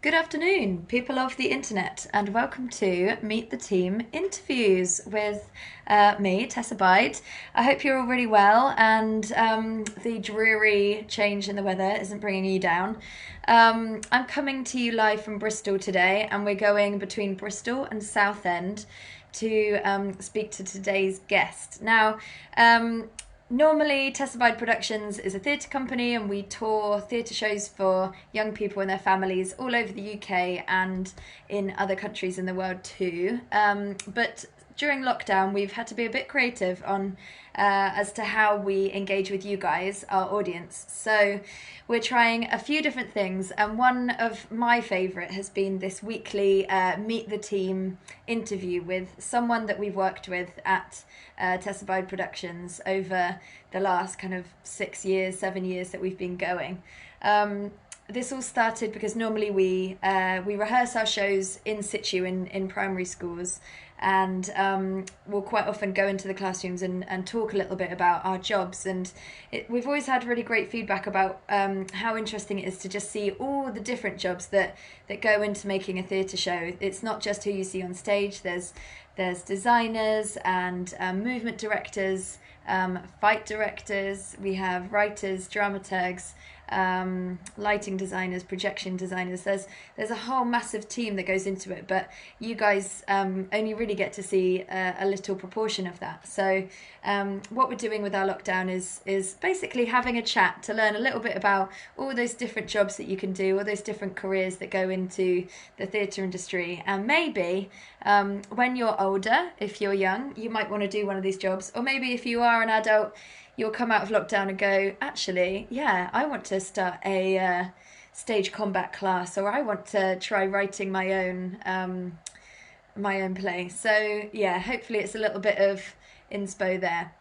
Good afternoon, people of the internet, and welcome to Meet the Team interviews with me, Tessa Bide. I hope you're all really well and the dreary change in the weather isn't bringing you down. I'm coming to you live from Bristol today, and we're going between Bristol and Southend to speak to today's guest. Now, normally, Tessa Bide Productions is a theatre company, and we tour theatre shows for young people and their families all over the UK and in other countries in the world too. But during lockdown, we've had to be a bit creative on as to how we engage with you guys, our audience. So we're trying a few different things, and one of my favourite has been this weekly Meet the Team interview with someone that we've worked with at Tessa Bide Productions over the last kind of 7 years that we've been going. This all started because normally we rehearse our shows in situ in primary schools, and we'll quite often go into the classrooms and talk a little bit about our jobs, and we've always had really great feedback about how interesting it is to just see all the different jobs that go into making a theatre show. It's not just who you see on stage. There's designers and movement directors, fight directors, we have writers, dramaturgs, lighting designers, projection designers. There's a whole massive team that goes into it, but you guys only really get to see a little proportion of that. So what we're doing with our lockdown is basically having a chat to learn a little bit about all those different jobs that you can do, all those different careers that go into the theatre industry, and maybe when you're older, if you're young, you might want to do one of these jobs, or maybe if you are an adult, you'll come out of lockdown and go, actually, yeah, I want to start a stage combat class, or I want to try writing my own play. So yeah, hopefully it's a little bit of inspo there.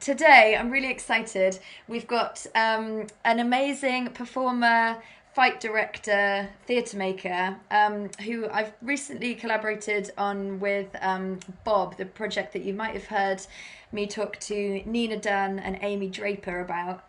Today, I'm really excited. We've got an amazing performer, fight director, theatre maker, who I've recently collaborated on with Bob, the project that you might have heard me talk to Nina Dunn and Amy Draper about.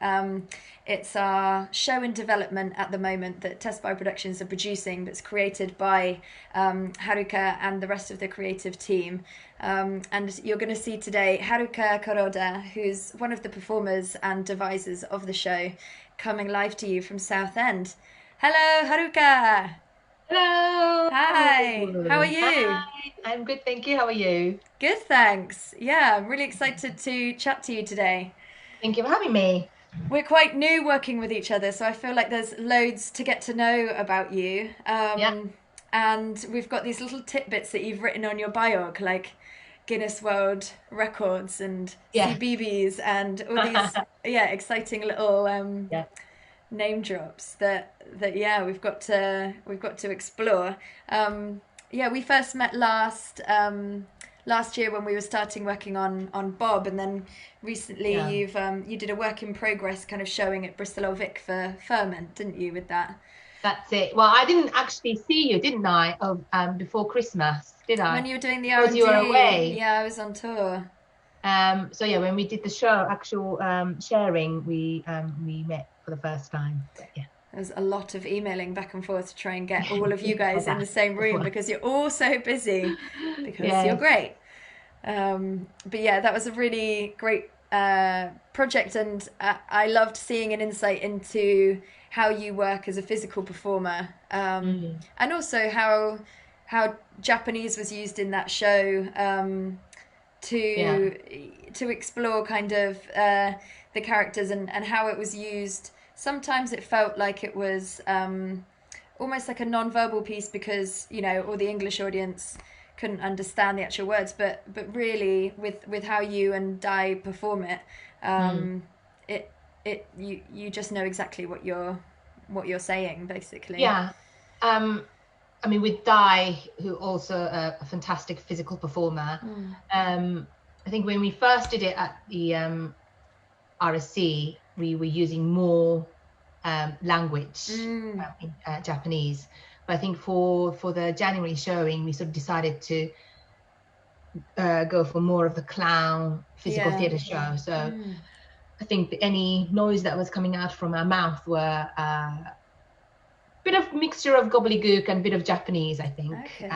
It's our show in development at the moment that Tessa Bide Productions are producing, that's created by Haruka and the rest of the creative team. And you're going to see today Haruka Kuroda, who's one of the performers and devisers of the show, coming live to you from Southend. Hello, Haruka. Hello. Hi. How are you? Hi. I'm good, thank you. How are you? Good, thanks. Yeah, I'm really excited to chat to you today. Thank you for having me. We're quite new working with each other, so I feel like there's loads to get to know about you. Yeah. And we've got these little tidbits that you've written on your biog, like Guinness World Records and Yeah. CBeebies and all these exciting little Yeah. name drops that yeah, we've got to explore. We first met last year when we were starting working on Bob, and then recently Yeah. you did a work in progress kind of showing at Bristol Old Vic for Ferment, didn't you, with that? That's it. Well, I didn't actually see you, didn't I? Before Christmas, did When I? you were doing the Because you were R&D, away. yeah, I was on tour. So yeah, when we did the show, actual sharing, we met for the first time. But yeah. There's a lot of emailing back and forth to try and get all of you guys in the same room because you're all so busy, because you're Yes. great. But yeah, that was a really great project, and I loved seeing an insight into how you work as a physical performer, and also how Japanese was used in that show, Yeah. to explore kind of the characters and how it was used. Sometimes it felt like it was almost like a non-verbal piece because, you know, all the English audience couldn't understand the actual words, but really with how you and Di perform it, you just know exactly what you're saying, basically. Yeah. I mean, with Di, who also a fantastic physical performer, I think when we first did it at the RSC, we were using more language in Japanese. But I think for the January showing, we sort of decided to go for more of the clown physical theatre show. So I think any noise that was coming out from our mouth were bit of mixture of gobbledygook and a bit of Japanese, I think. Okay.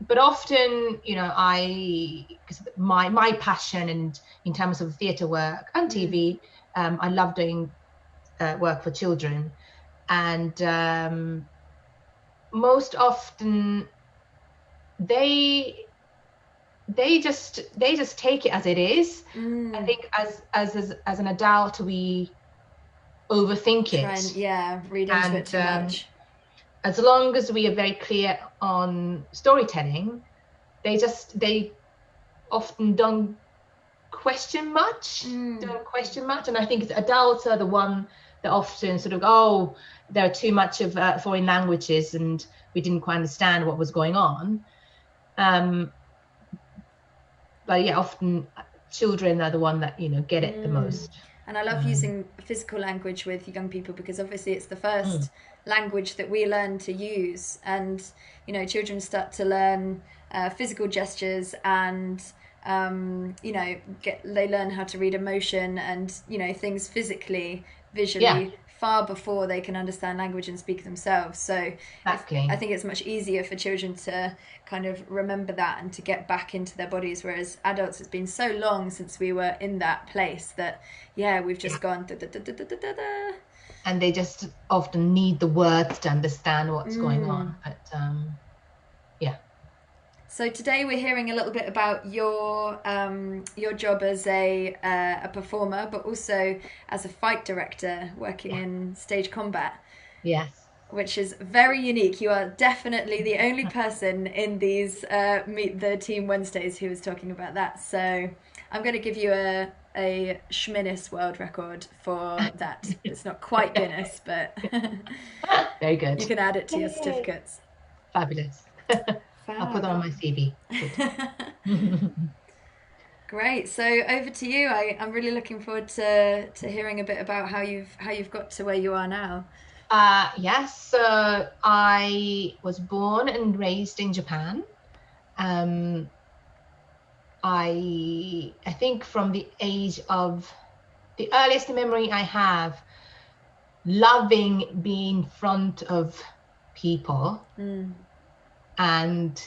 But often, because my passion and in terms of theatre work and TV, I love doing work for children, and most often they just take it as it is. I think as an adult we overthink it. Read into it too much. As long as we are very clear on storytelling, they often don't question much. And I think adults are the one that often sort of, oh, there are too much of foreign languages and we didn't quite understand what was going on. But yeah, often children are the one that get it the most. And I love using physical language with young people, because obviously it's the first language that we learn to use, and children start to learn physical gestures, and they learn how to read emotion and things physically, visually, far before they can understand language and speak themselves. So exactly. I think it's much easier for children to kind of remember that and to get back into their bodies, whereas adults, it's been so long since we were in that place that we've just gone da, da, da, da, da, da, da. And they just often need the words to understand what's going on. But so today we're hearing a little bit about your job as a performer, but also as a fight director working in stage combat. Yes. Which is very unique. You are definitely the only person in these Meet the Team Wednesdays who is talking about that. So I'm going to give you a Guinness World Record for that. It's not quite Guinness, but very good. You can add it to your certificates. Fabulous. I'll put that on my CV. Great. So over to you. I'm really looking forward to hearing a bit about how you've got to where you are now. Yes. So I was born and raised in Japan. I think from the earliest memory I have, loving being in front of people and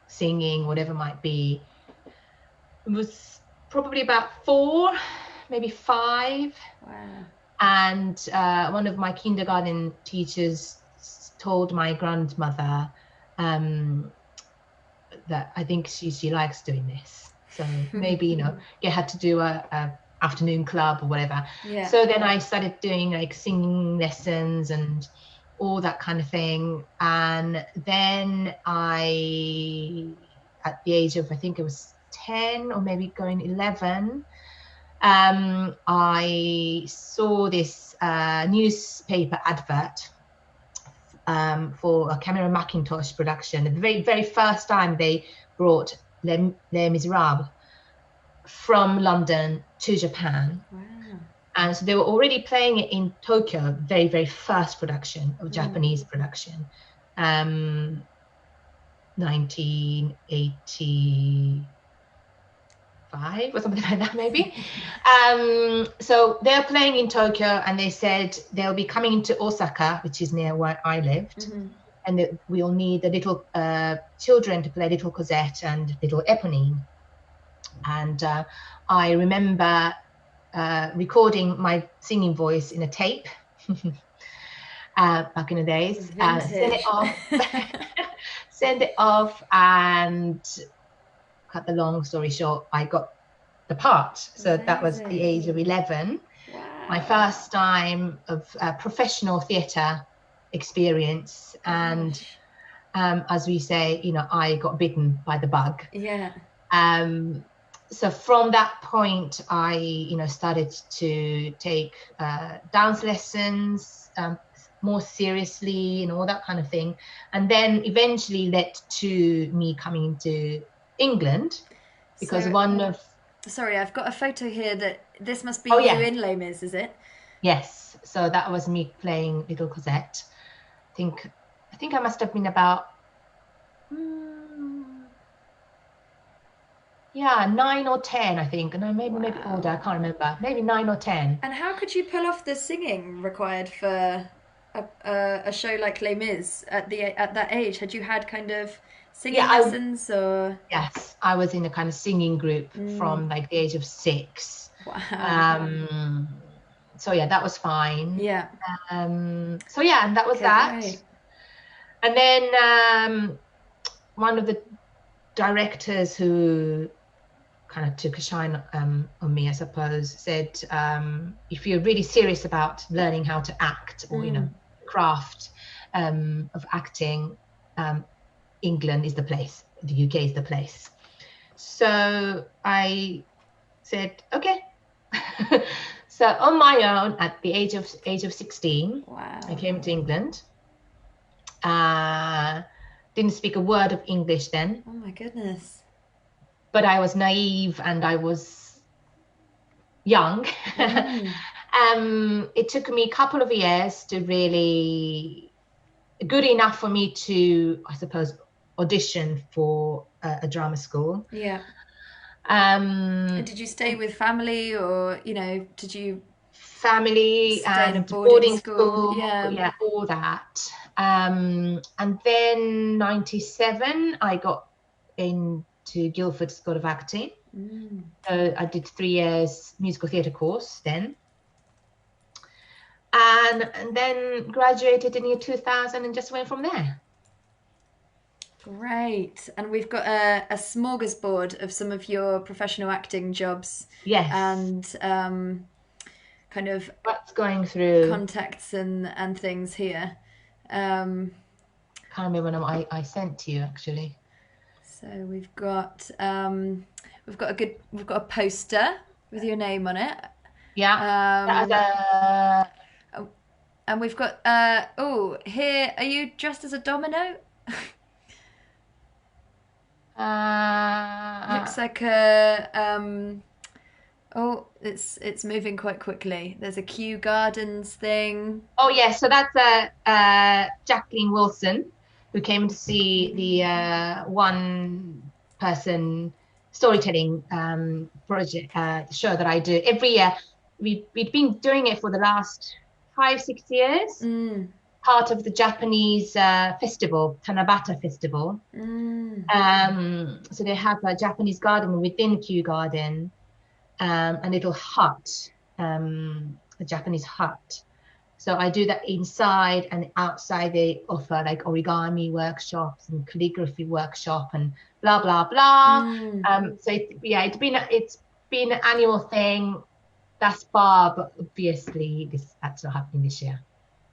singing, whatever might be. It was probably about 4, maybe 5. Wow. And one of my kindergarten teachers told my grandmother that I think she likes doing this. So maybe, get her to do a afternoon club or whatever. Yeah. So then I started doing like singing lessons and all that kind of thing. And then at the age of, I think it was 10 or maybe going 11, I saw this newspaper advert for a Cameron Mackintosh production. The very, very first time they brought Les Miserables from London to Japan. Wow. And so they were already playing it in Tokyo, very, very first production of Japanese production, 1985 or something like that, maybe. So they're playing in Tokyo, and they said they'll be coming into Osaka, which is near where I lived, and that we'll need the little children to play Little Cosette and Little Eponine. And I remember recording my singing voice in a tape back in the days, send it off, and cut the long story short, I got the part. So that was the age of 11. Wow. My first time of professional theatre experience. And as we say, I got bitten by the bug. Yeah. So from that point, I, started to take dance lessons more seriously and all that kind of thing. And then eventually led to me coming to England, because Sorry, I've got a photo here that this must be you in Les Mis, is it? Yes. So that was me playing Little Cosette. I think I must have been about 9 or 10, I think. No, maybe older, I can't remember. Maybe 9 or 10. And how could you pull off the singing required for a show like Les Mis at that age? Had you had kind of singing Yeah, lessons or? yes, I was in a kind of singing group from like the age of 6. Wow. So yeah, that was fine. Yeah. So yeah, and that was Okay, that. great. And then one of the directors who kind of took a shine on me, I suppose, said, if you're really serious about learning how to act or, craft of acting, England is the place, the UK is the place. So I said, okay. So on my own, at the age of 16, Wow. I came to England. Didn't speak a word of English then. Oh my goodness. But I was naive and I was young. It took me a couple of years to really, good enough for me to, I suppose, audition for a drama school. Yeah. And did you stay with family, or did you family stay in a and boarding school? Yeah, all that. And then 97, I got into Guildford School of Acting. So I did 3 years musical theatre course then. And then graduated in year 2000 and just went from there. Great. And we've got a smorgasbord of some of your professional acting jobs. Yes. And kind of what's going through contacts and things here. Can't remember when I sent to you actually. So we've got a poster with your name on it. Yeah. And we've got here, are you dressed as a domino? Looks like a it's moving quite quickly. There's a Kew Gardens thing. Oh yeah, so that's Jacqueline Wilson, who came to see the one person storytelling project show that I do every year. We've been doing it for the last 5-6 years. Part of the Japanese festival, Tanabata Festival. So they have a Japanese garden within Kew Garden, a little hut, a Japanese hut. So I do that inside, and outside they offer like origami workshops and calligraphy workshop and blah blah blah. So it's been an annual thing thus far, but obviously that's not happening this year.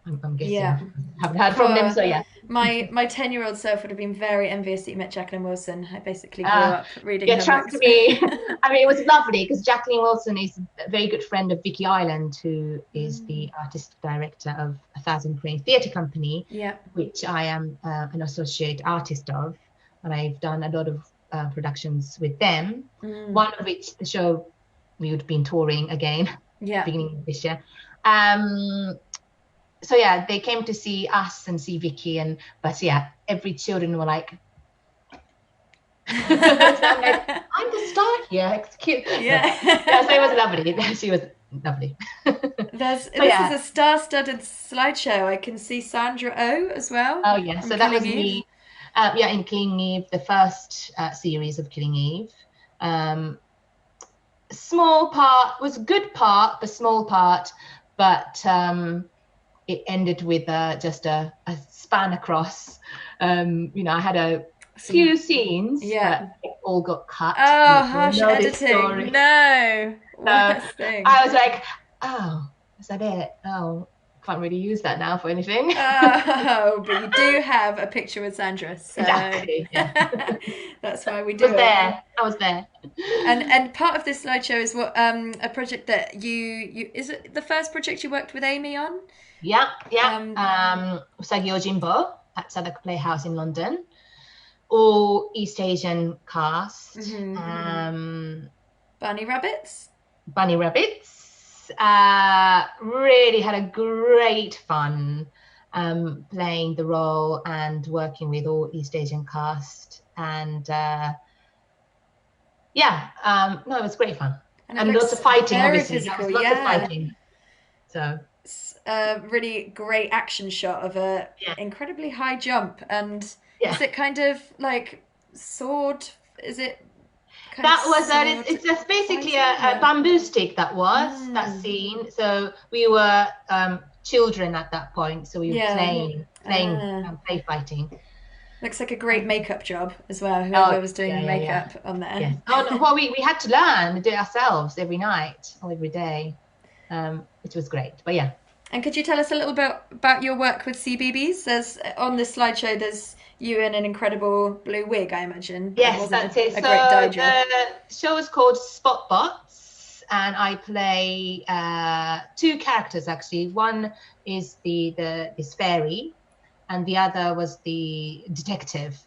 I'm guessing. Yeah. Haven't heard from them, so yeah. My 10-year-old self would have been very envious that you met Jacqueline Wilson. I basically grew up reading her trust books. me. I mean, it was lovely because Jacqueline Wilson is a very good friend of Vicky Island, who is the artistic director of 1,000 Cranes Theatre Company, which I am an associate artist of, and I've done a lot of productions with them. One of which, the show, we would have been touring again beginning of this year. So yeah, they came to see us and see Vicky, but yeah, every children were like, so I'm like, I'm the star here. It's cute. Yeah. So it was lovely. She was lovely. This is a star-studded slideshow. I can see Sandra Oh as well. Oh yeah, so that was me. In Killing Eve, the first series of Killing Eve. Small part, was a good part, but small part, but it ended with just a span across. I had a few scenes, but it all got cut. Oh, harsh editing. No. Worst thing. I was like, oh, is that it? Oh, can't really use that now for anything. Oh, but you do have a picture with Sandra. So. Exactly. Yeah. That's why we do it. I was there. And part of this slideshow is what a project that you is it the first project you worked with Amy on? Yeah. Usagi Ojimbo at Southwark Playhouse in London. All East Asian cast. Bunny Rabbits. Really had a great fun playing the role and working with all East Asian cast. And no, it was great fun. And lots of fighting, obviously. Physical, lots of fighting. So a really great action shot of a Yeah. incredibly high jump, and Yeah. is it kind of like sword? Is it kind That of was sword it's just basically fighting? a bamboo stick that was that Mm. scene. So we were children at that point, so we were Yeah. playing play fighting. Looks like a great makeup job as well. Oh Whoever was doing yeah, the yeah, yeah. makeup on there. Yes. Oh no, well we had to learn to do it ourselves every night or every day, which was great. But yeah. And could you tell us a little bit about your work with CBeebies? There's on this slideshow. There's you in an incredible blue wig. I imagine that Yes, wasn't that's it. a So great dye job. the show is called Spotbots, and I play two characters actually. One is this fairy, and the other was the detective.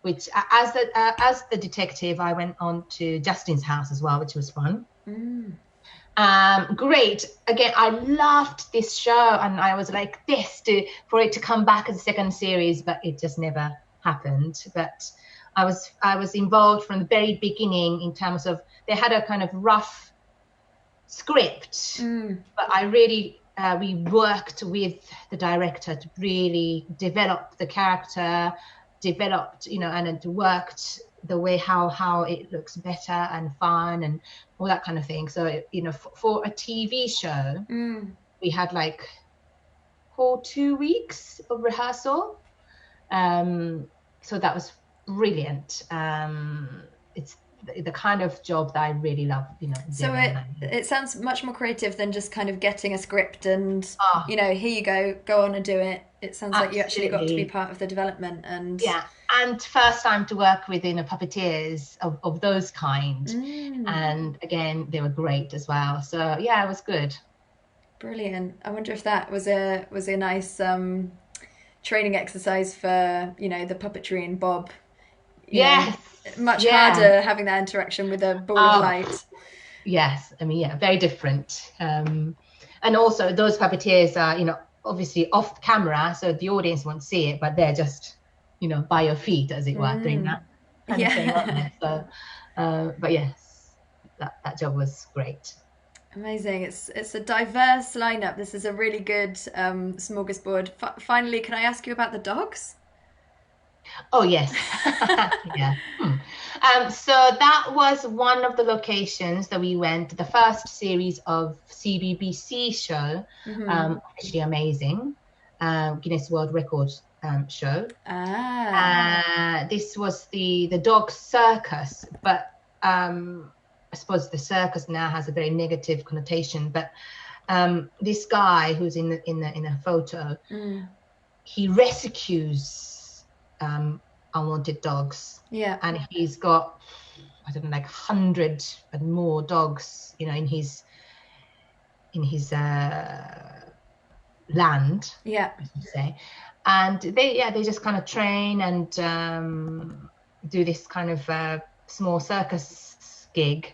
Which, as the detective, I went on to Justin's house as well, which was fun. Mm. Great. Again, I loved this show, and I was like for it to come back as a second series, but it just never happened. But I was involved from the very beginning in terms of they had a kind of rough script, but I really we worked with the director to really develop the character, developed and it worked the way how it looks better and fun and all that kind of thing. So for a TV show, we had like 2 weeks of rehearsal, so that was brilliant. It's the kind of job that I really love, So doing. it sounds much more creative than just kind of getting a script and here you go on and do it. It sounds like you actually got to be part of the development and first time to work with puppeteers of those kind, and again they were great as well. So yeah, it was good. Brilliant. I wonder if that was a nice training exercise for the puppetry and Bob. Yes. Much harder having that interaction with a ball of light. Yes, I mean, very different. And also those puppeteers are, obviously off camera, so the audience won't see it, but they're just, by your feet, as it were, doing that kind of thing, aren't they? So, but yes, that job was great. Amazing. It's a diverse lineup. This is a really good smorgasbord. Finally, can I ask you about the dogs? Oh yes. Yeah. So that was one of the locations that we went to, the first series of CBBC show, actually amazing, Guinness World Records show. This was the Dog Circus, but I suppose the circus now has a very negative connotation, but this guy who's in a photo, he rescues unwanted dogs, and he's got I don't know, like 100 and more dogs, in his land, I should say. And they just kind of train and do this kind of small circus gig.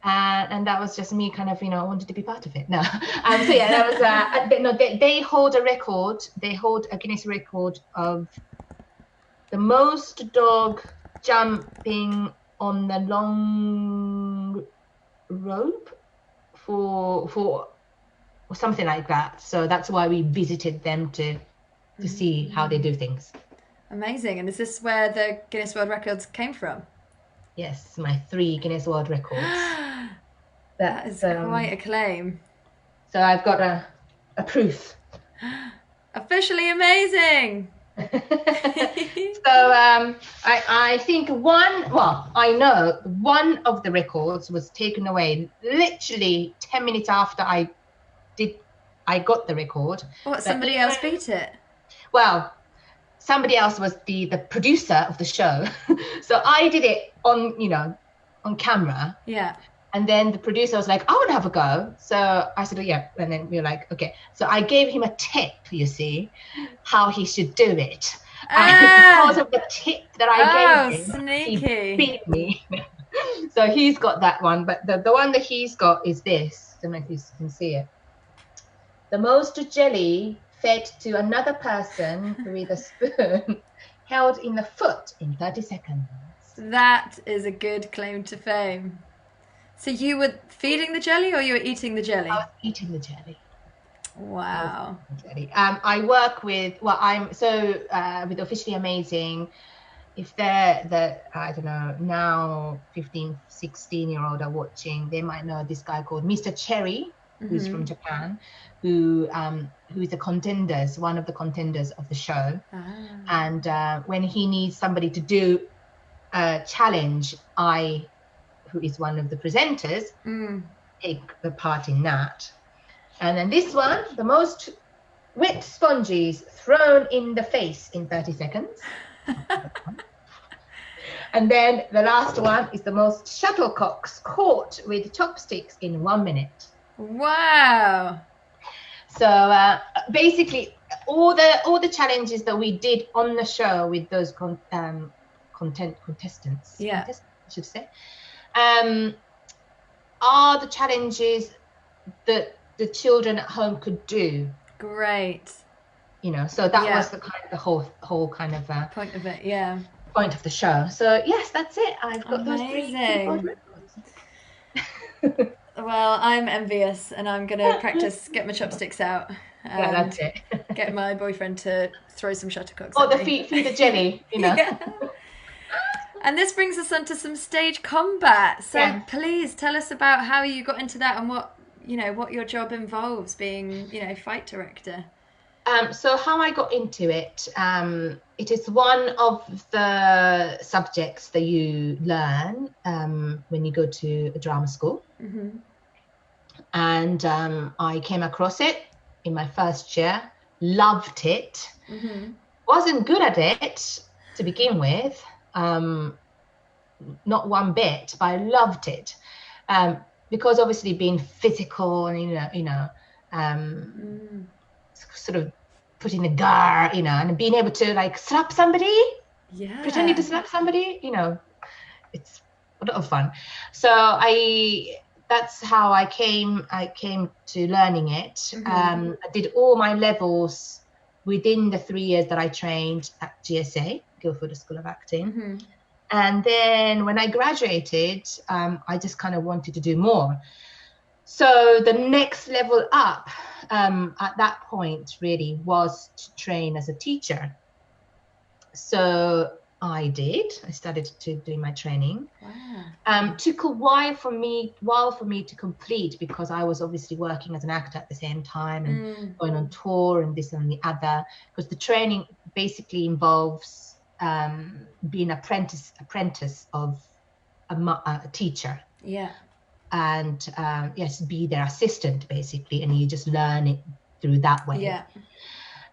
And that was just me kind of, I wanted to be part of it. No. So yeah, that was, no, they hold a record. They hold a Guinness record of the most dog jumping on the long rope for something like that. So that's why we visited them to see how they do things. Amazing. And is this where the Guinness World Records came from? Yes, my 3 Guinness World Records. That is quite a claim. So I've got a proof. Officially amazing. So I think I know one of the records was taken away literally 10 minutes after I got the record. What, somebody else beat it? Well, somebody else was the producer of the show. So I did it on camera. Yeah. And then the producer was like, I want to have a go. So I said, yeah. And then we were like, okay. So I gave him a tip, you see, how he should do it. And because of the tip that I gave him, sneaky. He beat me. So he's got that one. But the one that he's got is this. I don't know if you can see it. The most jelly fed to another person with a spoon held in the foot in 30 seconds. That is a good claim to fame. So you were feeding the jelly or you were eating the jelly? I was eating the jelly. Wow. I work with, with Officially Amazing. If they're I don't know, now 15, 16-year-old are watching, they might know this guy called Mr. Cherry, who's from Japan, who is one of the contenders of the show. And when he needs somebody to do a challenge, who is one of the presenters, take the part in that. And then this one, the most wet sponges thrown in the face in 30 seconds. And then the last one is the most shuttlecocks caught with chopsticks in 1 minute. Wow. So basically, all the challenges that we did on the show with those contestants, I should say, are the challenges that the children at home could do. Great. So that was the kind of the whole kind of point of it. Yeah. Point of the show. So yes, that's it. I've got those 3 records. Well, I'm envious, and I'm gonna practice, get my chopsticks out, and that's it. Get my boyfriend to throw some shuttlecocks. Or the feed the jelly, Yeah. And this brings us on to some stage combat. So please tell us about how you got into that and what your job involves, being fight director. So how I got into it, it is one of the subjects that you learn when you go to a drama school. And I came across it in my first year, loved it, wasn't good at it to begin with, not one bit, but I loved it, because obviously being physical and sort of putting the gar, and being able to like slap somebody, pretending to slap somebody, it's a lot of fun. So that's how I came to learning it. I did all my levels within the 3 years that I trained at GSA, Guildford School of Acting. And then when I graduated, I just kind of wanted to do more. So the next level up at that point really was to train as a teacher. So I started to do my training. Took a while for me to complete, because I was obviously working as an actor at the same time and going on tour and this and the other, because the training basically involves being apprentice of a teacher. And be their assistant basically, and you just learn it through that way.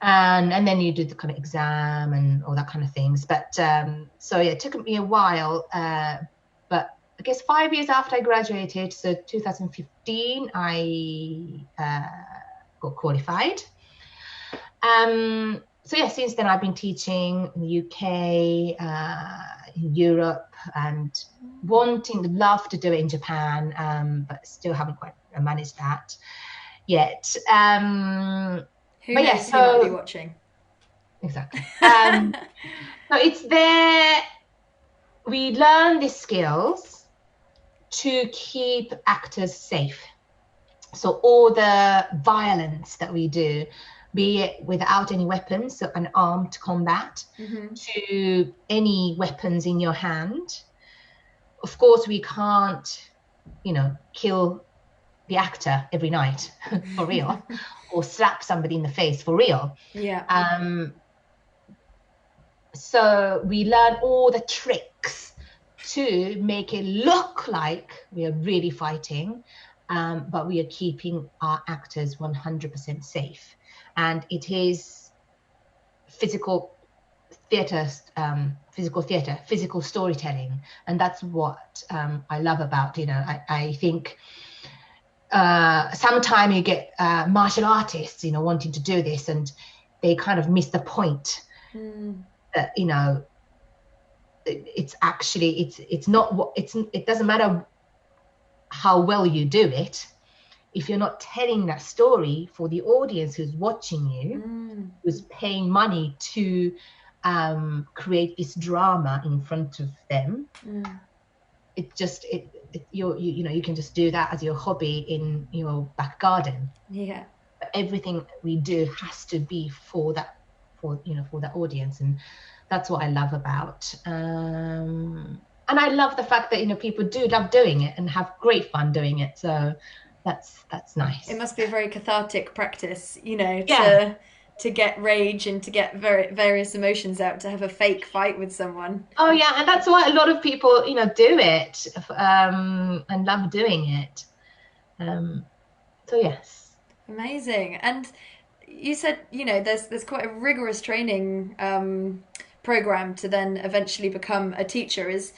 And then you do the kind of exam and all that kind of things. But it took me a while, but I guess 5 years after I graduated, so 2015, I got qualified. Since then I've been teaching in the UK, in Europe, and love to do it in Japan, but still haven't quite managed that yet. Who knows who might be watching? Exactly. So it's there. We learn these skills to keep actors safe. So all the violence that we do, be it without any weapons, so an armed combat, to any weapons in your hand. Of course, we can't, kill the actor every night for real, or slap somebody in the face for real. So we learn all the tricks to make it look like we are really fighting, but we are keeping our actors 100% safe. And it is physical theatre, physical storytelling, and that's what I love about. I think sometimes you get martial artists, wanting to do this, and they kind of miss the point. That it's actually it doesn't matter how well you do it. If you're not telling that story for the audience who's watching you, who's paying money to create this drama in front of them, you can just do that as your hobby in your back garden. But everything we do has to be for that audience, and that's what I love about. And I love the fact that people do love doing it and have great fun doing it. So that's nice. It must be a very cathartic practice, Yeah. to get rage and to get various emotions out, to have a fake fight with someone. Oh yeah, and that's why a lot of people do it, and love doing it. So yes. Amazing. And you said, there's quite a rigorous training program to then eventually become a teacher. Is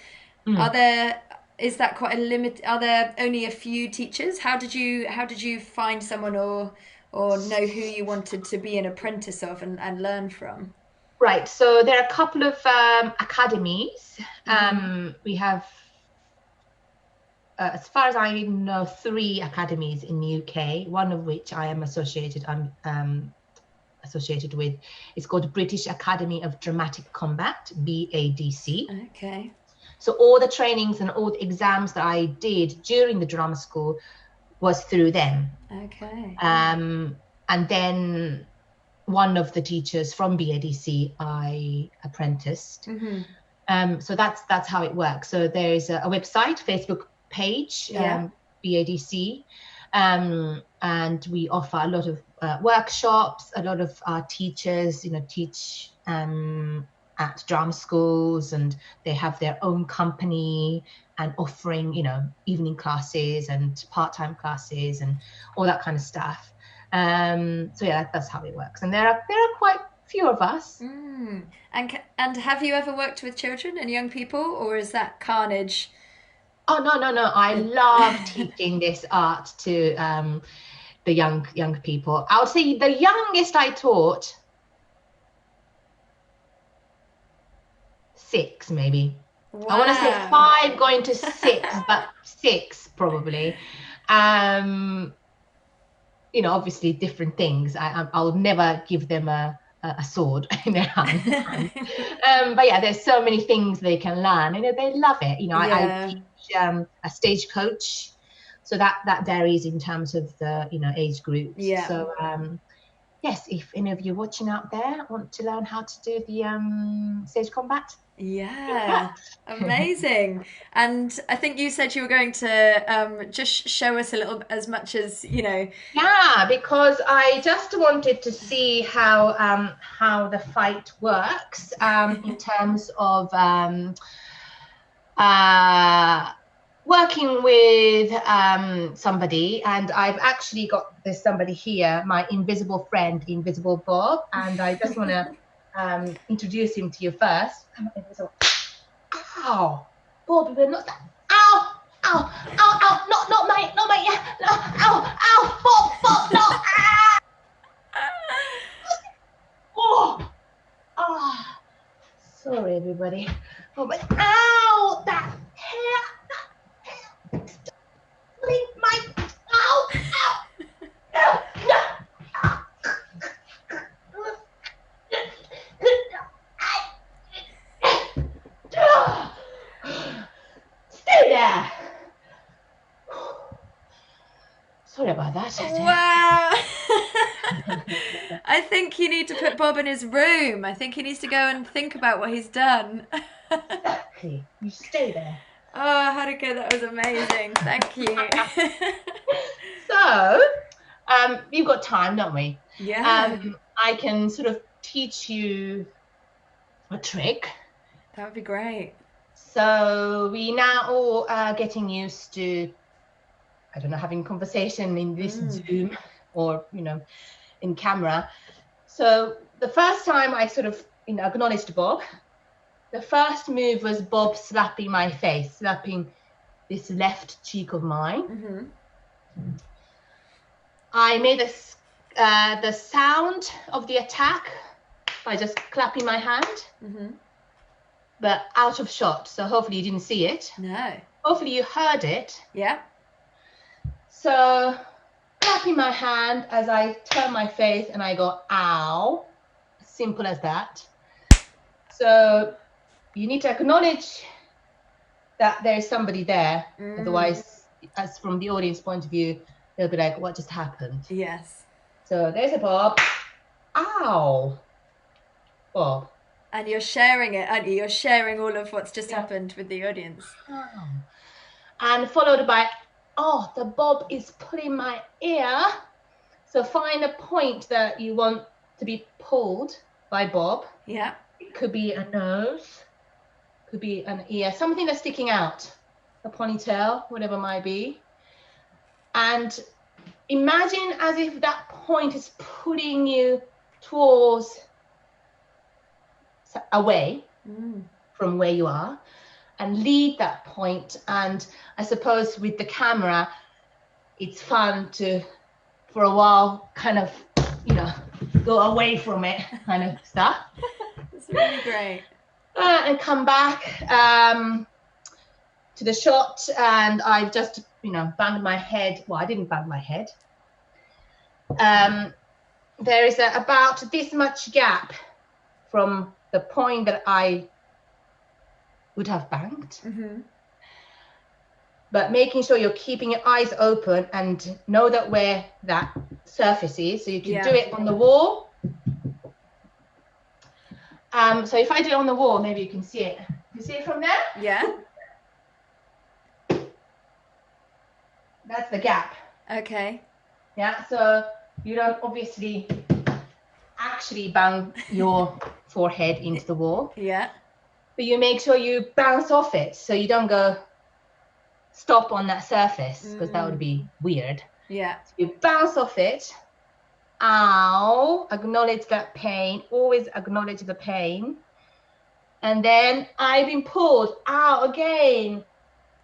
that quite a limit? Are there only a few teachers? How did you find someone or know who you wanted to be an apprentice of and learn from? Right. So there are a couple of academies. We have, as far as I know, 3 academies in the UK. One of which I am associated with. It's called British Academy of Dramatic Combat, BADC. Okay. So all the trainings and all the exams that I did during the drama school was through them. Okay. And then one of the teachers from BADC I apprenticed. So that's how it works. So there is a website, Facebook page, BADC, and we offer a lot of workshops. A lot of our teachers, teach at drama schools, and they have their own company and offering, evening classes and part-time classes and all that kind of stuff. So yeah, that's how it works. And there are quite a few of us. And have you ever worked with children and young people, or is that carnage? Oh no! I love teaching this art to the young people. I would say the youngest I taught, 6 maybe. Wow. I want to say 5 going to 6, but 6 probably. Obviously different things. I'll never give them a sword in their hand. But yeah, there's so many things they can learn. They love it. I teach a stage coach, so that varies in terms of the age groups. Yeah. So yes, if any of you watching out there want to learn how to do the stage combat. Yeah, amazing. And I think you said you were going to just show us a little, as much as Yeah, because I just wanted to see how the fight works in terms of working with somebody. And I've actually got this somebody here, my invisible friend, Invisible Bob, and I just want to introduce him to you first. Ow, Bob, we're not that. Ow, not my, yeah, no, ow, Bob, no, oh, sorry everybody. Oh, but ow, that hair, blink my, ow, no. Stay there. Sorry about that. Wow. I think you need to put Bob in his room. I think he needs to go and think about what he's done. Exactly. You stay there. Oh, Haruka, that was amazing. Thank you. So, we've got time, don't we? Yeah. I can sort of teach you a trick. That would be great. So we now all are getting used to, I don't know, having conversation in this Zoom or, in camera. So the first time I sort of, acknowledged Bob, the first move was Bob slapping my face, slapping this left cheek of mine. I made the sound of the attack by just clapping my hand. But out of shot, so hopefully you didn't see it. No. Hopefully you heard it. Yeah. So, clapping my hand as I turn my face and I go, ow. Simple as that. So, you need to acknowledge that there is somebody there. Otherwise, as from the audience point of view, they'll be like, what just happened? Yes. So there's a Bob. Ow. Bob. And you're sharing it, aren't you? You're sharing all of what's just happened with the audience. Ow. And followed by, oh, the Bob is pulling my ear. So find a point that you want to be pulled by Bob. Yeah. It could be a nose, could be an ear, something that's sticking out, a ponytail, whatever it might be. And imagine as if that point is pulling you towards, away from where you are, and lead that point. And I suppose with the camera, it's fun to, for a while, kind of, you know, go away from it kind of stuff. It's really great. And come back to the shot, and I've just, you know, banged my head. Well, I didn't bang my head. There is about this much gap from the point that I would have banged. But making sure you're keeping your eyes open and know that where that surface is, so you can do it on the wall. So if I do it on the wall, maybe you can see it. You see it from there? Yeah. That's the gap. Okay. Yeah, so you don't obviously actually bang your forehead into the wall. Yeah. But you make sure you bounce off it, so you don't go stop on that surface, because that would be weird. Yeah. So you bounce off it. Ow. Acknowledge that pain. Always acknowledge the pain. And then I've been pulled. Ow, again.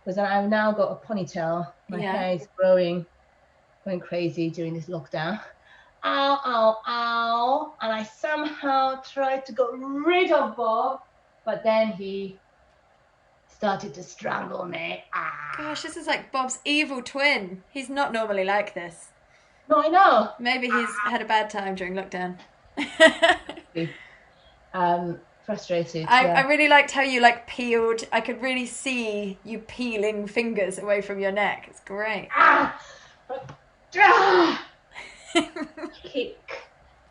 Because I've now got a ponytail. My hair is going crazy during this lockdown. Ow, ow, ow. And I somehow tried to get rid of Bob, but then he started to strangle me. Gosh, this is like Bob's evil twin. He's not normally like this. No, I know. Maybe he's had a bad time during lockdown. Frustrated. I really liked how you like peeled. I could really see you peeling fingers away from your neck. It's great.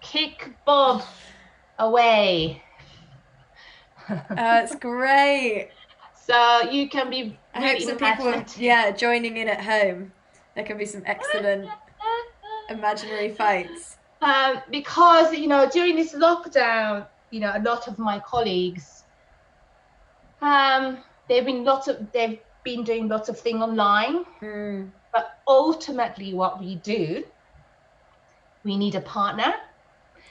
Kick Bob away. It's great. So you can be. I hope some people, joining in at home. There can be some excellent imaginary fights. Because, you know, during this lockdown, you know, a lot of my colleagues, they've been doing lots of things online. But ultimately, what we do, we need a partner.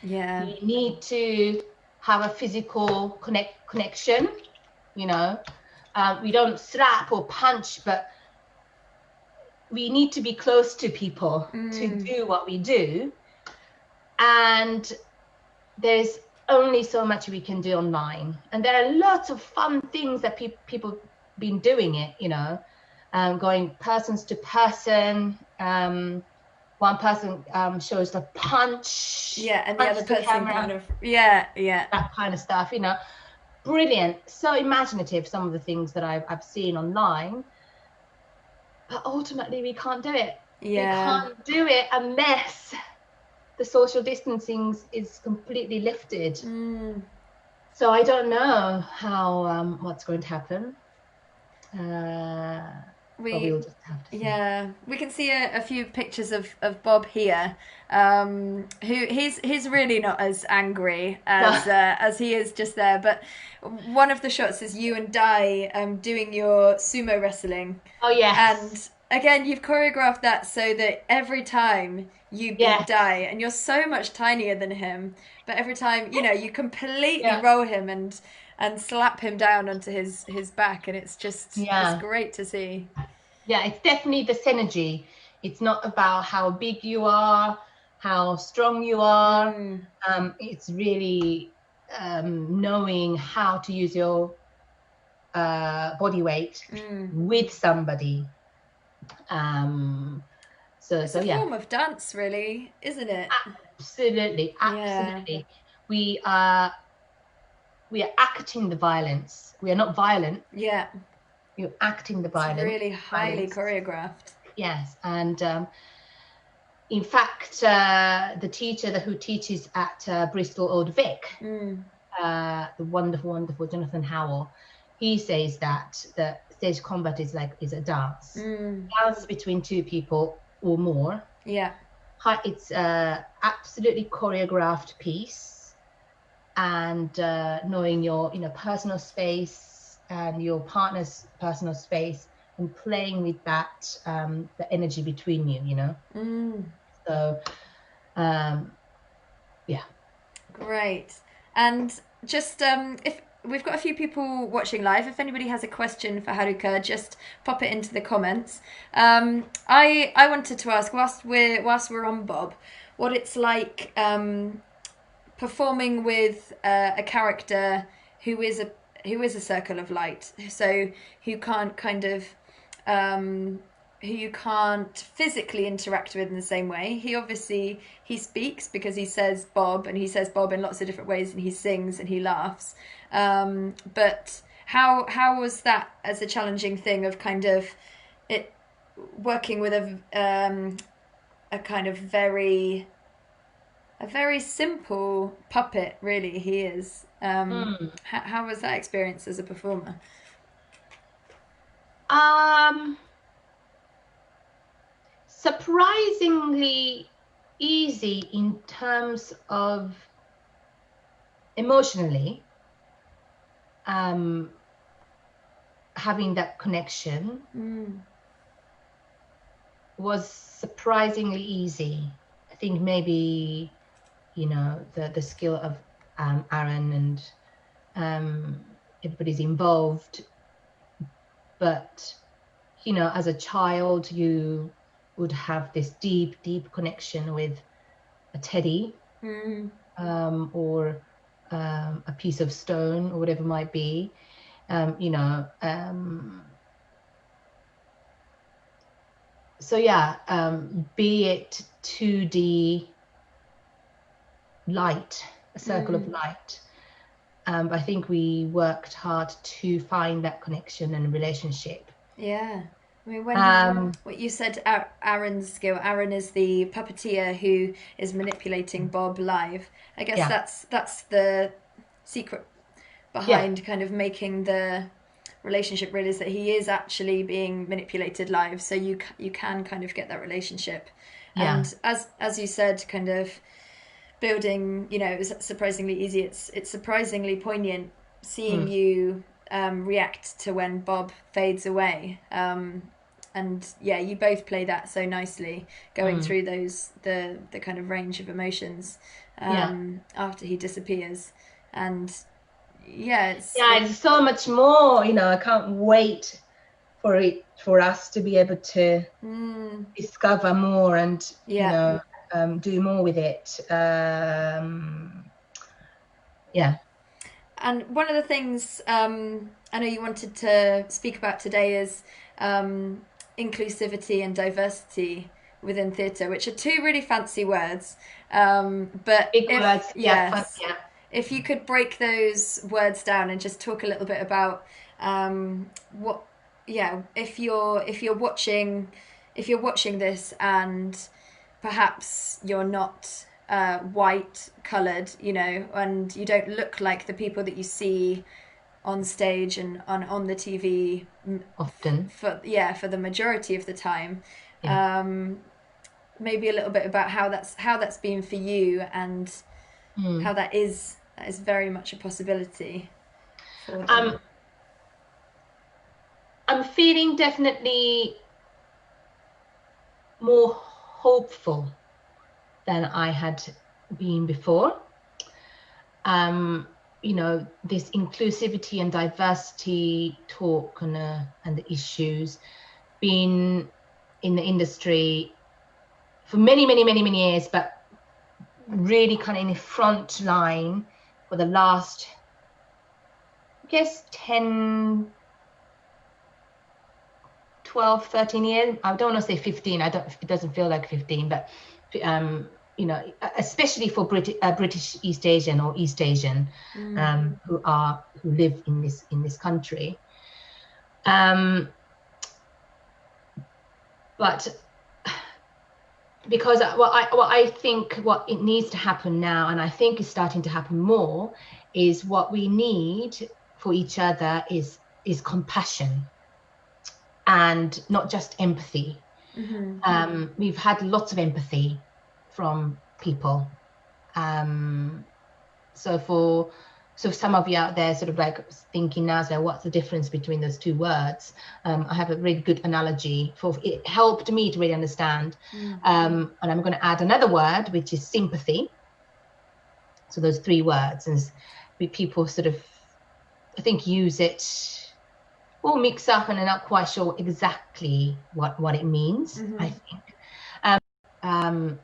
Yeah. We need to have a physical connection. You know, we don't slap or punch, but we need to be close to people to do what we do. And there's only so much we can do online. And there are lots of fun things that people been doing it, you know, going persons to person. One person shows the punch. Yeah, and the other person kind of, that kind of stuff, you know. Brilliant. So imaginative, some of the things that I've seen online. But ultimately, we can't do it. Yeah. We can't do it unless the social distancing is completely lifted. So I don't know how what's going to happen. We'll just have to see. We can see a few pictures of Bob here. Who he's really not as angry as he is just there. But one of the shots is you and Dai doing your sumo wrestling. Oh yes. And again, you've choreographed that so that every time you beat Dai, and you're so much tinier than him, but every time, you know, you completely roll him and slap him down onto his back, and it's just it's great to see. Yeah, it's definitely the synergy. It's not about how big you are, how strong you are. It's really knowing how to use your body weight with somebody. It's a form of dance, really, isn't it? Absolutely. Yeah. We are acting the violence. We are not violent. Yeah. You're acting the violence. It's really highly choreographed. Yes, and in fact, the teacher who teaches at Bristol Old Vic, the wonderful Jonathan Howell, he says that the stage combat is a dance. Dance between two people or more. Yeah. It's absolutely choreographed piece, and knowing your personal space and your partner's personal space, and playing with that the energy between you. So yeah. Great. And just if we've got a few people watching live, if anybody has a question for Haruka, just pop it into the comments. I wanted to ask, whilst we're on Bob, what it's like performing with a character who is a circle of light, so who can't who you can't physically interact with in the same way. He speaks because he says Bob, and he says Bob in lots of different ways, and he sings and he laughs. But how was that as a challenging thing of kind of it working with a kind of very simple puppet, really, he is. How was that experience as a performer? Surprisingly easy in terms of emotionally having that connection was surprisingly easy. I think maybe the skill of Aaron and everybody's involved, but as a child you would have this deep connection with a teddy or a piece of stone or whatever it might be, so yeah, be it 2D light, a circle of light, I think we worked hard to find that connection and relationship. Yeah. I mean, what you said, Aaron's skill. Aaron is the puppeteer who is manipulating Bob live. I guess that's the secret behind kind of making the relationship real, is that he is actually being manipulated live, so you can kind of get that relationship. And as you said, kind of building, it was surprisingly easy. It's surprisingly poignant seeing you react to when Bob fades away. And yeah, you both play that so nicely, going through the kind of range of emotions after he disappears. And it's so much more. I can't wait for us to be able to discover more and do more with it. And one of the things I know you wanted to speak about today is inclusivity and diversity within theatre, which are two really fancy words. But big words, if you could break those words down and just talk a little bit about if you're watching this and perhaps you're not white coloured, and you don't look like the people that you see on stage and on the TV often for the majority of the time. Maybe a little bit about how that's been for you, and how that is very much a possibility for them. I'm feeling definitely more hopeful than I had been before. This inclusivity and diversity talk and the issues, been in the industry for many years, but really kind of in the front line for the last, I guess, 10, 12, 13 years. I don't want to say 15. It doesn't feel like 15, but especially for British East Asian or East Asian who live in this country. But because what I think what it needs to happen now, and I think is starting to happen more, is what we need for each other is compassion, and not just empathy. We've had lots of empathy from people. So some of you out there sort of like thinking now, so what's the difference between those two words? I have a really good analogy for it. Helped me to really understand. And I'm going to add another word, which is sympathy. So those three words, and people sort of, I think, use it all mix up and are not quite sure exactly what it means. I think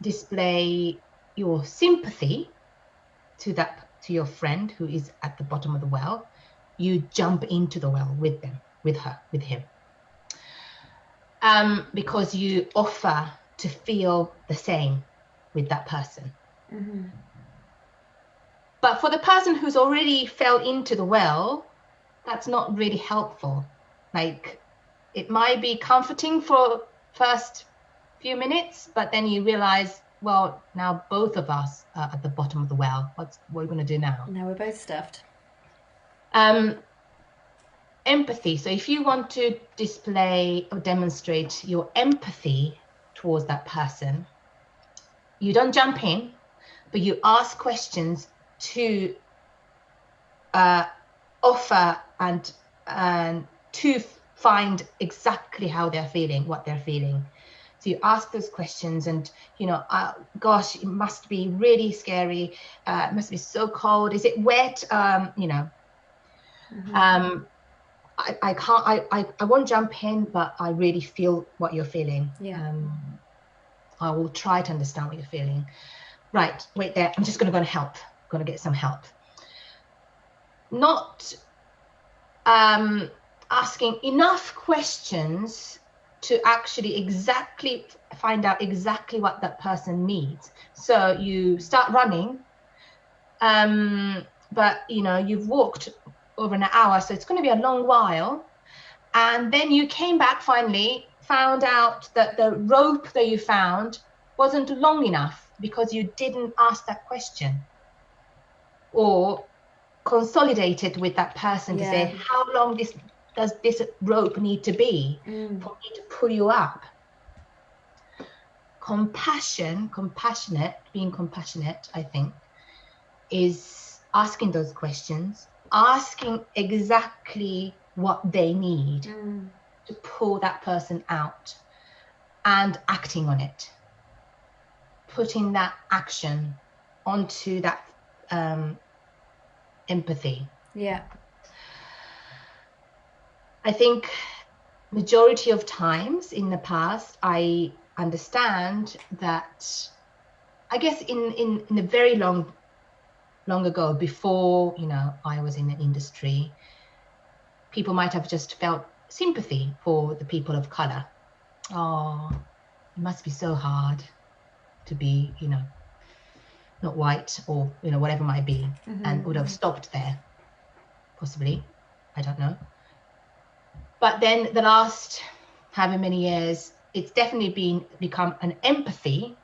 display your sympathy to your friend who is at the bottom of the well. You jump into the well with them, with her, with him, because you offer to feel the same with that person. But for the person who's already fell into the well, that's not really helpful. Like, it might be comforting for first few minutes, but then you realize, well, now both of us are at the bottom of the well. What are we going to do now? Now we're both stuffed. Empathy. So if you want to display or demonstrate your empathy towards that person, you don't jump in, but you ask questions to offer and to find exactly how they're feeling, what they're feeling. So you ask those questions, and gosh, it must be really scary. It must be so cold. Is it wet? I won't jump in, but I really feel what you're feeling. I will try to understand what you're feeling. Right, wait there. I'm just going to go and help. Going to get some help. Not asking enough questions to actually exactly find out exactly what that person needs. So you start running, but you've walked over an hour, so it's going to be a long while. And then you came back finally, found out that the rope that you found wasn't long enough because you didn't ask that question, or consolidated with that person to say, how long does this rope need to be for me to pull you up? Being compassionate, I think, is asking those questions, asking exactly what they need to pull that person out, and acting on it, putting that action onto that empathy. I think majority of times in the past, I understand that, I guess in the very long ago, before I was in the industry, people might have just felt sympathy for the people of color. Oh, it must be so hard to be not white, or whatever it might be, and would have stopped there, possibly. I don't know. But then the last however many years, it's definitely become an empathy.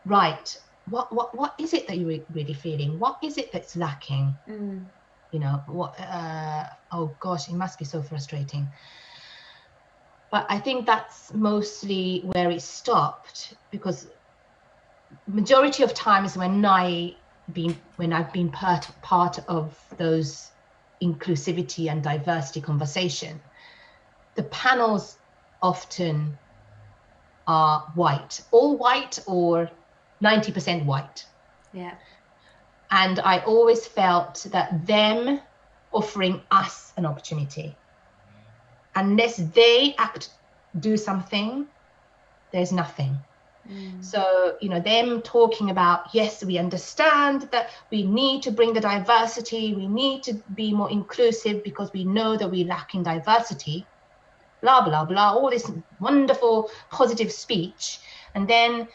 Right, what is it that you're really feeling? What is it that's lacking? Oh gosh, it must be so frustrating. But I think that's mostly where it stopped, because majority of times when I've been part of those inclusivity and diversity conversation, the panels often are white, all white or 90% white. And I always felt that them offering us an opportunity, unless they do something, there's nothing. So them talking about, yes, we understand that we need to bring the diversity, we need to be more inclusive because we know that we lack in diversity, blah blah blah, all this wonderful positive speech, and then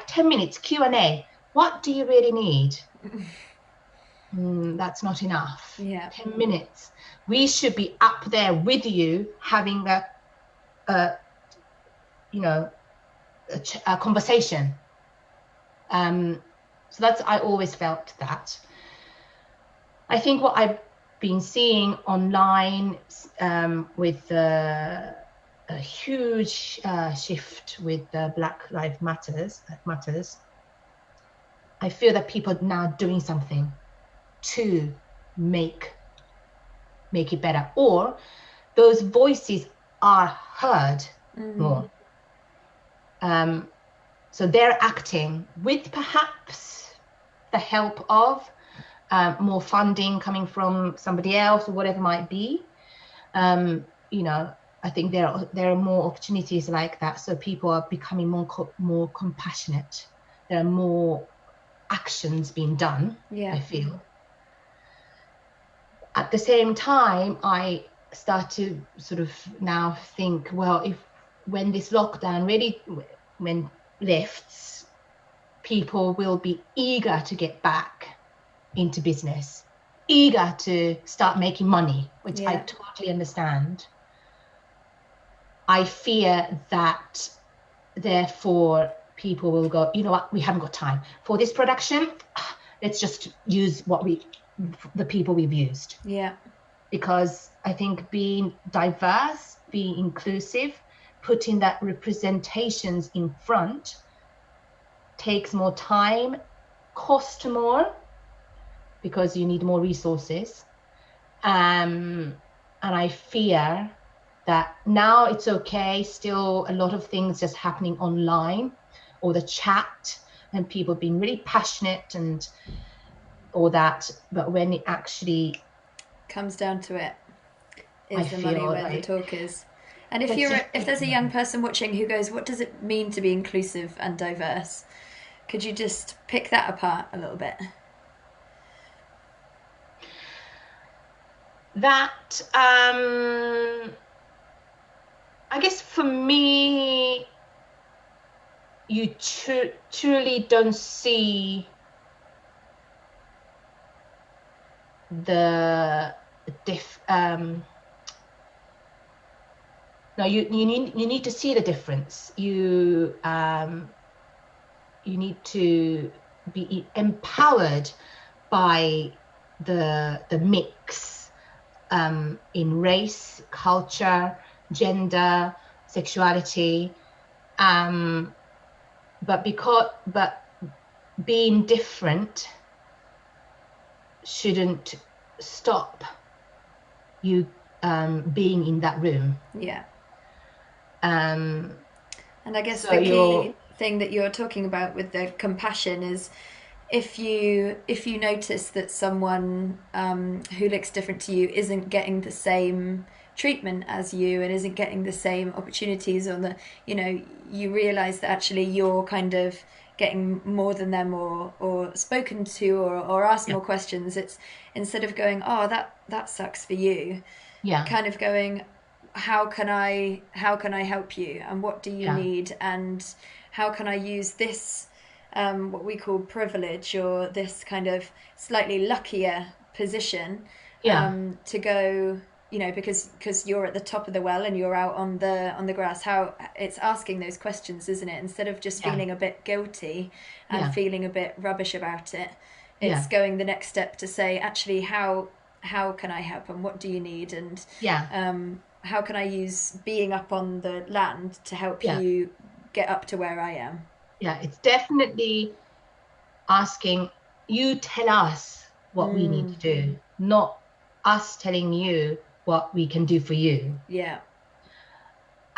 10 minutes Q&A. What do you really need? That's not enough. 10 minutes. We should be up there with you, having a conversation. So that's, I always felt that. I think what I've been seeing online with a huge shift with Black Lives Matters, I feel that people are now doing something to make it better, or those voices are heard more. So they're acting with perhaps the help of more funding coming from somebody else or whatever it might be. You know, I think there are more opportunities like that. So people are becoming more compassionate. There are more actions being done, I feel. At the same time, I start to sort of now think, well, when this lockdown really lifts, people will be eager to get back into business, eager to start making money, which I totally understand. I fear that therefore people will go, you know what, we haven't got time for this production. Let's just use the people we've used. Yeah. Because I think being diverse, being inclusive, putting that representations in front takes more time, cost more, because you need more resources. And I fear that now it's okay, still a lot of things just happening online, or the chat, and people being really passionate and all that, but when it actually comes down to it, is the money where the talk is. And if there's a young person watching who goes, what does it mean to be inclusive and diverse? Could you just pick that apart a little bit? That, I guess for me, you truly don't see the no, you need to see the difference. You need to be empowered by the mix in race, culture, gender, sexuality, but being different shouldn't stop you being in that room. Yeah. And I guess the key thing that you're talking about with the compassion is if you notice that someone who looks different to you isn't getting the same treatment as you and isn't getting the same opportunities, or you realize that actually you're kind of getting more than them, or spoken to, or asked more questions. It's instead of going, oh, that sucks for you, kind of going, how can I help you, and what do you need, and how can I use this what we call privilege, or this kind of slightly luckier position to go, because you're at the top of the well and you're out on the grass. How it's asking those questions, isn't it? Instead of just feeling a bit guilty and feeling a bit rubbish about it, it's going the next step to say, actually, how can I help, and what do you need, and how can I use being up on the land to help you get up to where I am? Yeah, it's definitely asking, you tell us what we need to do, not us telling you what we can do for you. Yeah.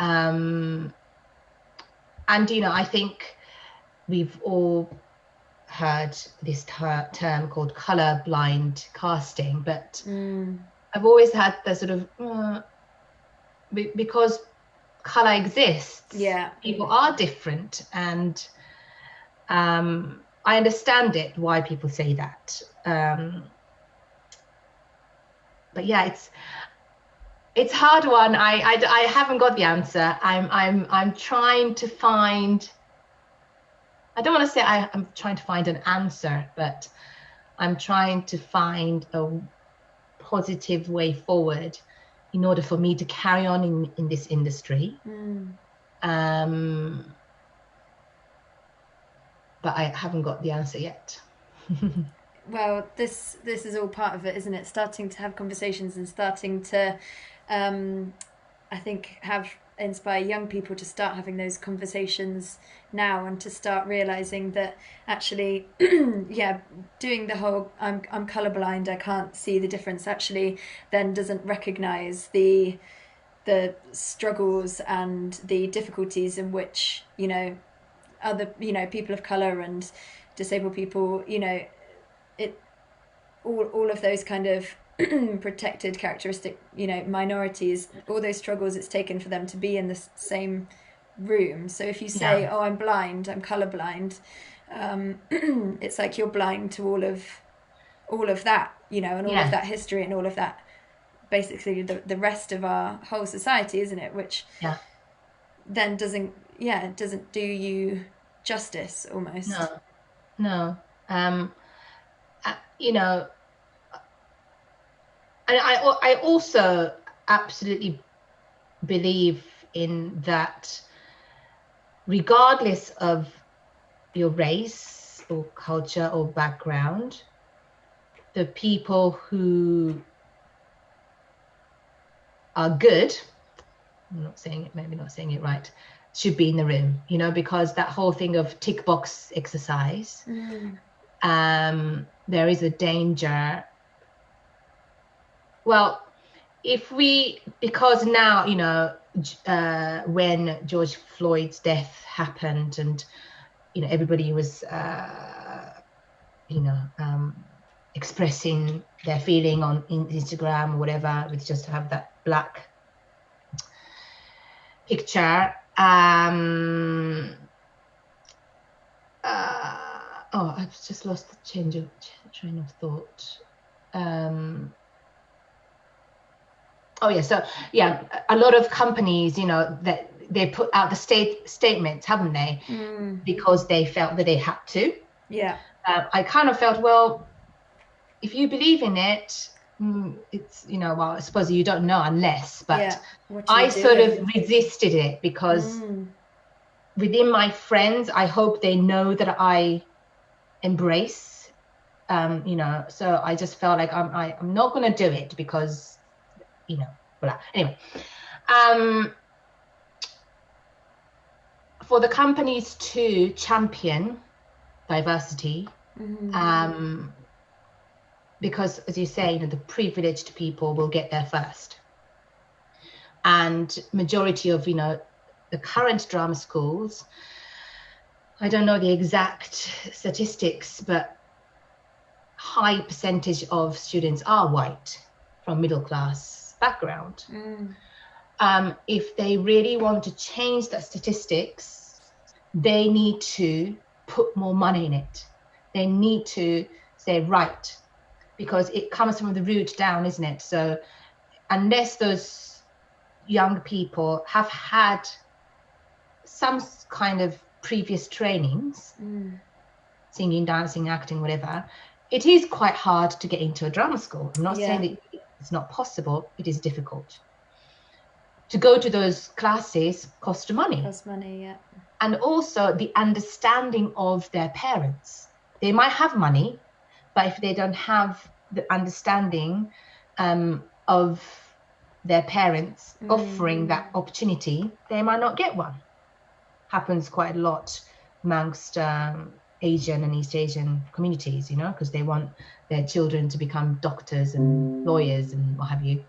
And, I think we've all heard this term called colorblind casting, but I've always had the sort of, because color exists, people are different, and I understand why people say that, but it's hard one. I haven't got the answer. I'm trying to find, I don't want to say I'm trying to find an answer, but I'm trying to find a positive way forward in order for me to carry on in this industry. but I haven't got the answer yet. Well, this is all part of it, isn't it? Starting to have conversations and starting to, I think, inspire young people to start having those conversations now, and to start realizing that actually, yeah, doing the whole I'm colorblind, I can't see the difference, actually then doesn't recognize the struggles and the difficulties in which, you know, other, you know, people of color and disabled people, you know, it all of those kind of protected characteristic, you know, minorities, all those struggles it's taken for them to be in the same room. So if you say, oh, I'm blind, I'm colorblind, it's like you're blind to all of that, you know, and all of that history and all of that, basically the rest of our whole society, isn't it? Which then doesn't do you justice, almost. No. You know, and I also absolutely believe in that, regardless of your race or culture or background, the people who are good, maybe not saying it right, should be in the room, you know, because that whole thing of tick box exercise, there is a danger. Well, because now, you know, when George Floyd's death happened, and, you know, everybody was, expressing their feeling on Instagram or whatever, with just to have that black picture. I've just lost the train of thought. A lot of companies, you know, that they put out the statements, haven't they? Because they felt that they had to. I kind of felt, well, if you believe in it, it's, you know, well, I suppose you don't know unless, but I sort of resisted it, because within my friends, I hope they know that I embrace, you know, so I just felt like I'm not going to do it, because, you know, blah. Anyway, for the companies to champion diversity, because, as you say, you know, the privileged people will get there first, and majority of, you know, the current drama schools, I don't know the exact statistics, but high percentage of students are white from middle class background. If they really want to change that statistics, they need to put more money in it. They need to say, right, because it comes from the root down, isn't it? So unless those young people have had some kind of previous trainings, singing, dancing, acting, whatever, it is quite hard to get into a drama school. I'm not saying that it's not possible. It is difficult. To go to those classes costs money. And also the understanding of their parents. They might have money, but if they don't have the understanding of their parents offering that opportunity, they might not get one. Happens quite a lot amongst Asian and East Asian communities, you know, because they want their children to become doctors and lawyers and what have you.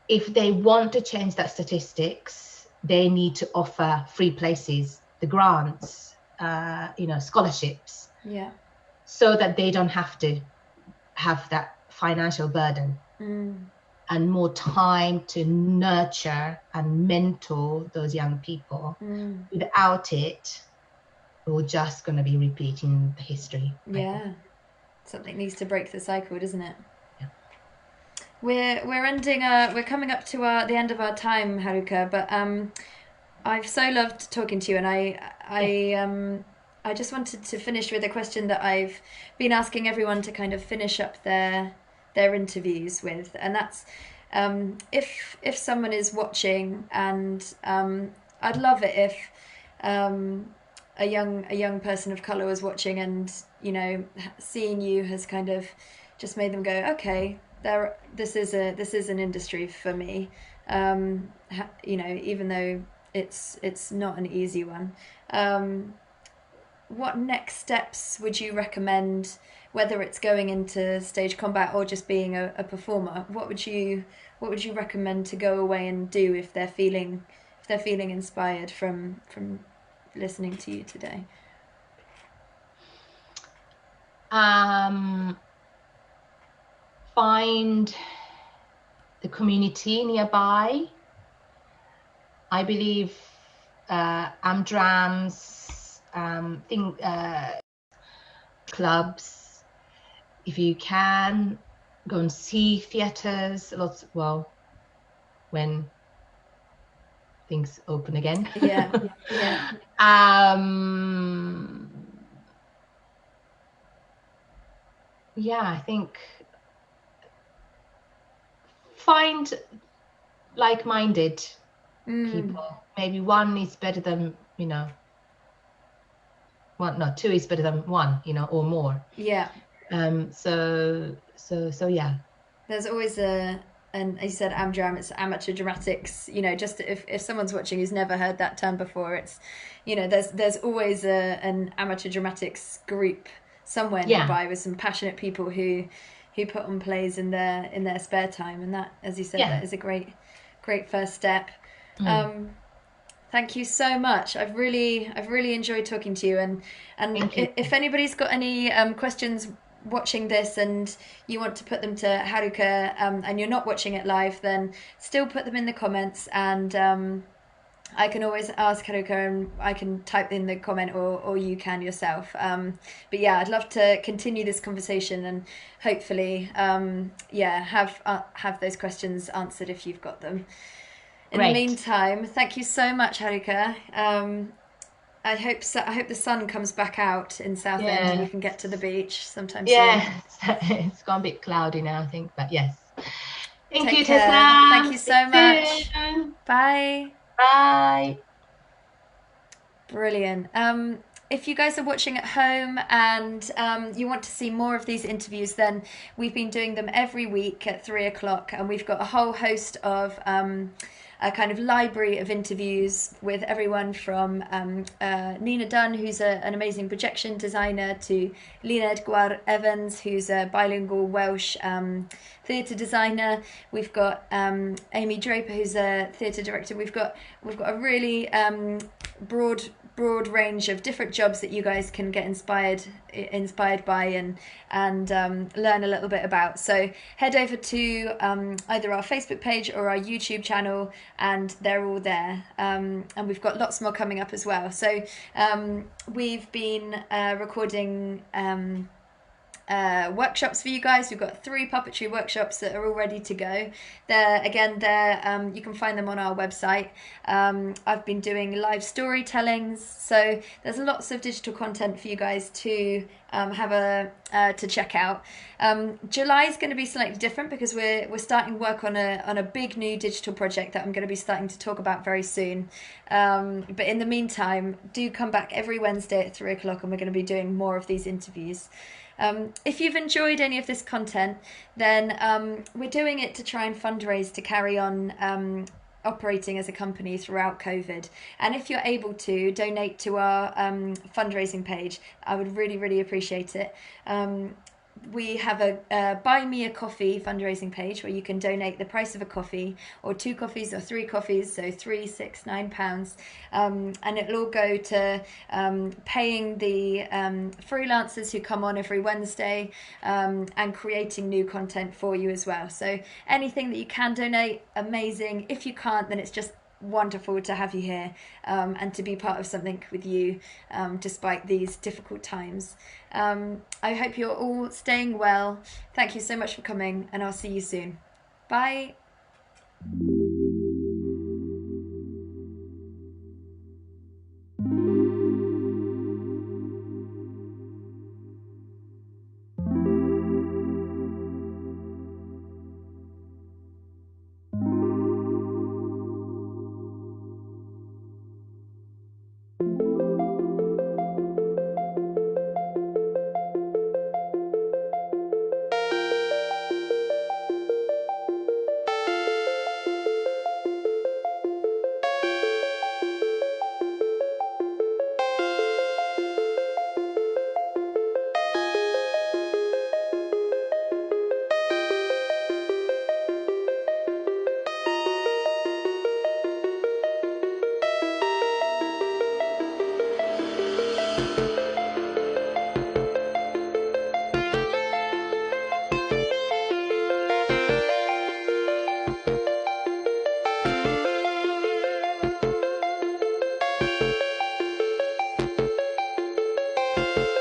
If they want to change that statistics, they need to offer free places, the grants, you know, scholarships, so that they don't have to have that financial burden, and more time to nurture and mentor those young people. Without it, we're just going to be repeating the history. Something needs to break the cycle, doesn't it? We're coming up to the end of our time, Haruka, but I've so loved talking to you, and I just wanted to finish with a question that I've been asking everyone to kind of finish up their interviews with, and that's if someone is watching, and I'd love it if a young person of color was watching, and seeing you has kind of just made them go, okay, this is an industry for me, even though it's not an easy one. What next steps would you recommend, whether it's going into stage combat or just being a performer? What would you recommend to go away and do if they're feeling inspired from listening to you today? Find the community nearby. I believe Amdrams, clubs. If you can, go and see theatres. When things open again. Yeah. I think find like-minded people. Maybe one is better than two is better than one, or more. Yeah. So yeah. There's always and as you said, Amdram, it's amateur dramatics. Just if someone's watching who's never heard that term before, it's there's always an amateur dramatics group somewhere nearby with some passionate people who put on plays in their spare time, and that, as you said, that is a great first step. Thank you so much. I've really enjoyed talking to you, and if anybody's got any questions watching this and you want to put them to Haruka, and you're not watching it live, then still put them in the comments, and I can always ask Haruka, and I can type in the comment, or you can yourself. But yeah, I'd love to continue this conversation and hopefully have those questions answered if you've got them. In the meantime, thank you so much, Haruka. I hope the sun comes back out in Southend and you can get to the beach sometime soon. Yeah, it's gone a bit cloudy now, I think, but yes. Thank you, care. Tessa. Thank you so much. Bye. Bye. Brilliant. If you guys are watching at home and you want to see more of these interviews, then we've been doing them every week at 3:00, and we've got a whole host of a kind of library of interviews with everyone from Nina Dunn, who's an amazing projection designer, to Lina Edgwar Evans, who's a bilingual Welsh theatre designer. We've got Amy Draper, who's a theatre director. We've got a really broad range of different jobs that you guys can get inspired by and learn a little bit about. So head over to either our Facebook page or our YouTube channel, and they're all there, and we've got lots more coming up as well. So we've been recording workshops for you guys. We've got 3 puppetry workshops that are all ready to go. You can find them on our website. I've been doing live storytellings, so there's lots of digital content for you guys to to check out. July is going to be slightly different because we're starting work on a big new digital project that I'm going to be starting to talk about very soon. But in the meantime, do come back every Wednesday at 3:00, and we're going to be doing more of these interviews. If you've enjoyed any of this content, then we're doing it to try and fundraise to carry on operating as a company throughout COVID. And if you're able to donate to our fundraising page, I would really appreciate it. We have a Buy Me a Coffee fundraising page where you can donate the price of a coffee, or 2 coffees or 3 coffees, so £3, £6, £9, and it'll all go to paying the freelancers who come on every Wednesday, and creating new content for you as well. So anything that you can donate, amazing. If you can't, then it's just wonderful to have you here, and to be part of something with you despite these difficult times. I hope you're all staying well. Thank you so much for coming, and I'll see you soon. Bye.